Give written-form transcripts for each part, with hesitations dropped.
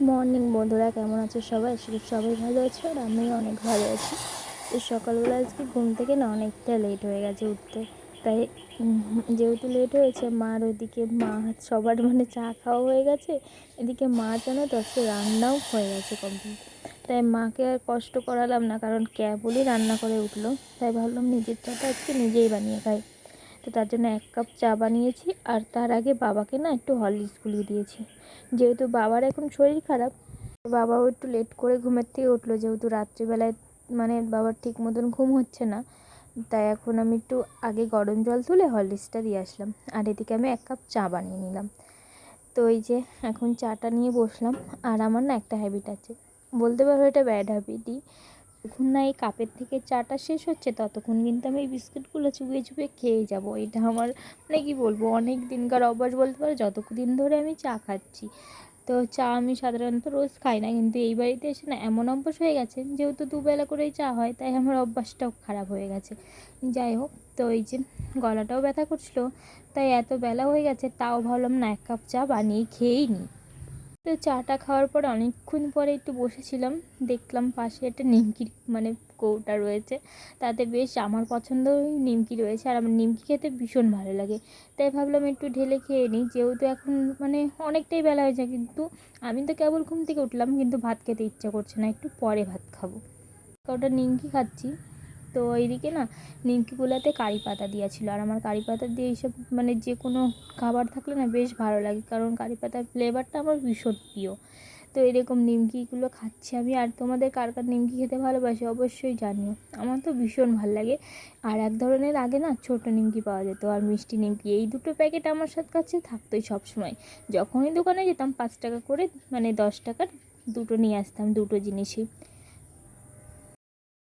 Morning বন্ধুরা, কেমন আছো সবাই? সবাই ভালো আছো আর আমিও অনেক ভালো আছি। তো সকালবেলা আজকে ঘুম থেকে না অনেকটা লেট হয়ে গেছে উঠতে। তাই যেহেতু লেট হয়েছে, মার ওইদিকে সবার চা খাওয়া হয়ে গেছে, এদিকে মা জানো তো আজকে রান্নাও হয়ে গেছে কমপ্লিট। তাই মাকে আর কষ্ট করালাম না, কারণ কেবলই রান্না করে উঠলো। তাই ভাবলাম নিজের চাটা আজকে নিজেই বানিয়ে খাই। তো তার জন্য 1 কাপ চা বানিয়েছি, আর তার আগে বাবাকে না একটু হরলিক্স গুলিয়ে দিয়েছি। যেহেতু বাবার এখন শরীর খারাপ, বাবাও একটু লেট করে ঘুমের থেকে উঠলো, যেহেতু রাত্রিবেলায় বাবার ঠিক মতন ঘুম হচ্ছে না। তাই এখন আমি একটু আগে গরম জল তুলে হরলিক্সটা দিয়ে আসলাম, আর এদিকে আমি 1 কাপ চা বানিয়ে নিলাম। তো এই যে এখন চাটা নিয়ে বসলাম। আর আমার না একটা হ্যাবিট আছে, বলতে পারো এটা ব্যাড হ্যাবিটই। যখন না এই কাপের থেকে চাটা শেষ হচ্ছে, ততক্ষণ কিন্তু আমি এই বিস্কুটগুলো চুপিয়ে চুপিয়ে খেয়ে যাব। এটা আমার কী বলবো, অনেক দিনকার অভ্যাস বলতে পারো, যতদিন ধরে আমি চা খাচ্ছি। তো চা আমি সাধারণত রোজ খাই না, কিন্তু এই বাড়িতে এসে না এমন অভ্যাস হয়ে গেছে, যেহেতু দুবেলা করেই চা হয়, তাই আমার অভ্যাসটাও খারাপ হয়ে গেছে। যাই হোক, তো এই যে গলাটাও ব্যথা করছিলো, তাই এত বেলা হয়ে গেছে, তাও ভাবলাম না 1 কাপ চা বানিয়ে খেয়েই নিই। তো চাটা খাওয়ার পর অনেকক্ষণ পরে একটু বসেছিলাম, দেখলাম পাশে একটা নিমকির কৌটা রয়েছে। তাতে বেশ আমার পছন্দই নিমকি রয়েছে, আর আমার নিমকি খেতে ভীষণ ভালো লাগে। তাই ভাবলাম একটু ঢেলে খেয়ে নিই, যেহেতু এখন অনেকটাই বেলা হয়েছে। কিন্তু আমি তো কেবল ঘুম থেকে উঠলাম, কিন্তু ভাত খেতে ইচ্ছা করছে না, একটু পরে ভাত খাবো। কটা নিমকি খাচ্ছি। তো এইদিকে না নিমকিগুলোতে কারি পাতা দেওয়া ছিল, আর আমার কারি পাতা দিয়ে এইসব যে কোনো খাবার থাকলে না বেশ ভালো লাগে, কারণ কারি পাতার ফ্লেভারটা আমার ভীষণ প্রিয়। তো এরকম নিমকিগুলো খাচ্ছি আমি। আর তোমাদের কার কার নিমকি খেতে ভালোবাসে অবশ্যই জানিও, আমার তো ভীষণ ভালো লাগে। আর এক ধরনের আগে না ছোটো নিমকি পাওয়া যেত, আর মিষ্টি নিমকি, এই দুটো প্যাকেট আমার সাথে কাছে থাকতোই সবসময়। যখনই দোকানে যেতাম 5 টাকা করে 10 টাকার দুটো নিয়ে আসতাম, দুটো জিনিসই।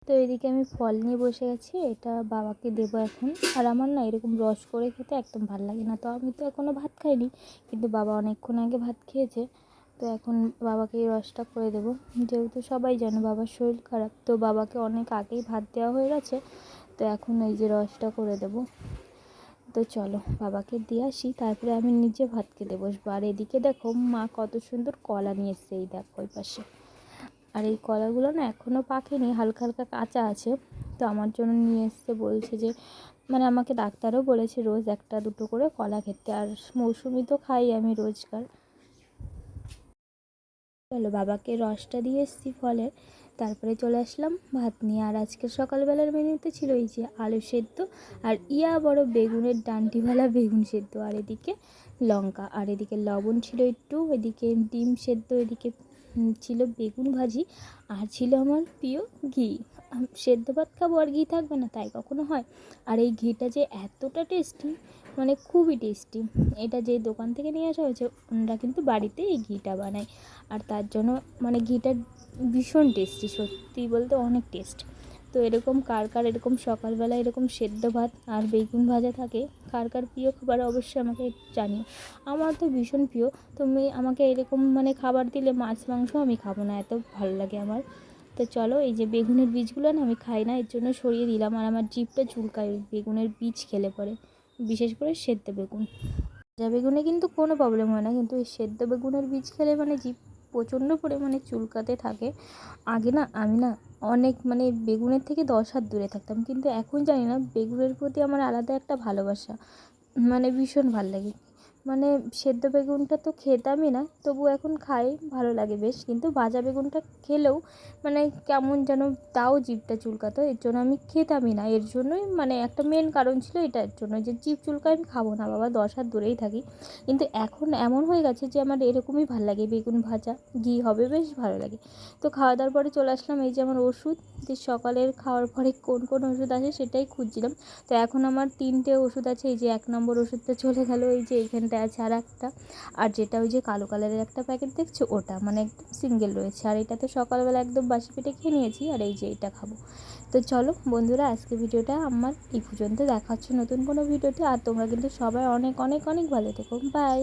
তো এদিকে আমি ফল নিয়ে বসে গেছি, এটা বাবাকে দেবো এখন। আর আমার না এরকম রস করে খেতে একদম ভালো লাগে না। তো আমি তো এখনও ভাত খাইনি, কিন্তু বাবা অনেকক্ষণ আগে ভাত খেয়েছে। তো এখন বাবাকে এই রসটা করে দেবো। যেহেতু সবাই জানে বাবার শরীর খারাপ, তো বাবাকে অনেক আগেই ভাত দেওয়া হয়ে গেছে। তো এখন এই যে রসটা করে দেবো। তো চলো বাবাকে দিয়ে আসি, তারপরে আমি নিজে ভাত খেতে বসবো। আর এদিকে দেখো মা কত সুন্দর কলা নিয়ে এসছে, এই দেখো ওই পাশে। আর এই কলাগুলো না এখনও পাকেনি, হালকা হালকা কাঁচা আছে। তো আমার জন্য নিয়ে এসছে, বলছে যে আমাকে ডাক্তারও বলেছে রোজ 1-2 করে কলা খেতে। আর মৌসুমি তো খাই আমি রোজকার। চলো বাবাকে রসটা দিয়ে এসছি ফলের, তারপরে চলে আসলাম ভাত নিয়ে। আর আজকের সকালবেলার মেনুতে ছিল এই যে আলু সেদ্ধ, আর বড় বেগুনের ডান্টিওয়ালা বেগুন সেদ্ধ, আর এদিকে লঙ্কা, আর এদিকে লবণ ছিল একটু, এদিকে ডিম সেদ্ধ, এদিকে ছিল বেগুন ভাজি, আর ছিল আমার প্রিয় ঘি। সেদ্ধ ভাত খাবো আর ঘি থাকবে না, তাই কখনো হয়? আর এই ঘিটা যে এতটা টেস্টি, খুবই টেস্টি। এটা যে দোকান থেকে নিয়ে আসা হয়েছে, ওনারা কিন্তু বাড়িতে এই ঘিটা বানায়। আর তার জন্য ঘিটা ভীষণ টেস্টি, সত্যি বলতে অনেক টেস্ট। তো এরকম কার কার এরকম সকালবেলা এরকম সেদ্ধ ভাত আর বেগুন ভাজা থাকে, কার কার প্রিয় খাবার অবশ্যই আমাকে জানিও। আমার তো ভীষণ প্রিয়। তুমি আমাকে এরকম খাবার দিলে মাছ মাংস আমি খাবো না, এত ভালো লাগে আমার। তো চলো, এই যে বেগুনের বীজগুলো না আমি খাই না, এর জন্য সরিয়ে দিলাম। আর আমার জিভটা চুলকায় বেগুনের বীজ খেলে পরে, বিশেষ করে সেদ্ধ বেগুন। ভাজা বেগুনে কিন্তু কোনো প্রবলেম হয় না, কিন্তু এই সেদ্ধ বেগুনের বীজ খেলে জিভ প্রচণ্ড পরিমাণে চুলকাতে থাকে। আগে না আমি না অনেক বেগুনের থেকে 10 হাত দূরে থাকতাম, কিন্তু এখন জানি না বেগুনের প্রতি আমার আলাদা একটা ভালোবাসা, ভীষণ ভালো লাগে। সেদ্ধ বেগুনটা তো খেতামই না, তবু এখন খাই, ভালো লাগে বেশ। কিন্তু ভাজা বেগুনটা খেলেও কেমন যেন তাও জিভটা চুলকাতো, এর জন্য আমি খেতামই না। এর জন্যই একটা মেন কারণ ছিল এটার জন্য, যে জিভ চুলকায় আমি খাবো না বাবা, 10 হাত দূরেই থাকি। কিন্তু এখন এমন হয়ে গেছে যে আমার এরকমই ভালো লাগে, বেগুন ভাজা ঘি হবে বেশ ভালো লাগে। তো খাওয়া দাওয়ার পরে চলে আসলাম, এই যে আমার ওষুধ, যে সকালের খাওয়ার পরে কোন কোন ওষুধ আছে সেটাই খুঁজছিলাম। তো এখন আমার 3টে ওষুধ আছে। এই যে 1 নম্বর ওষুধটা চলে গেল, এই যে এইখানটা আছে আর একটা, আর যেটা ওই যে কালো কালারের একটা প্যাকেট দেখছো ওটা একদম সিঙ্গেল রয়েছে। আর এটা তো সকালবেলা একদম বাসি পেটে খেয়ে নিয়েছি, আর এই যে এটা খাবো। তো চলো বন্ধুরা, আজকে ভিডিওটা আমার এই পর্যন্ত, দেখা হচ্ছে নতুন কোনো ভিডিওতে। আর তোমরা কিন্তু সবাই অনেক অনেক অনেক ভালো থেকো, বাই।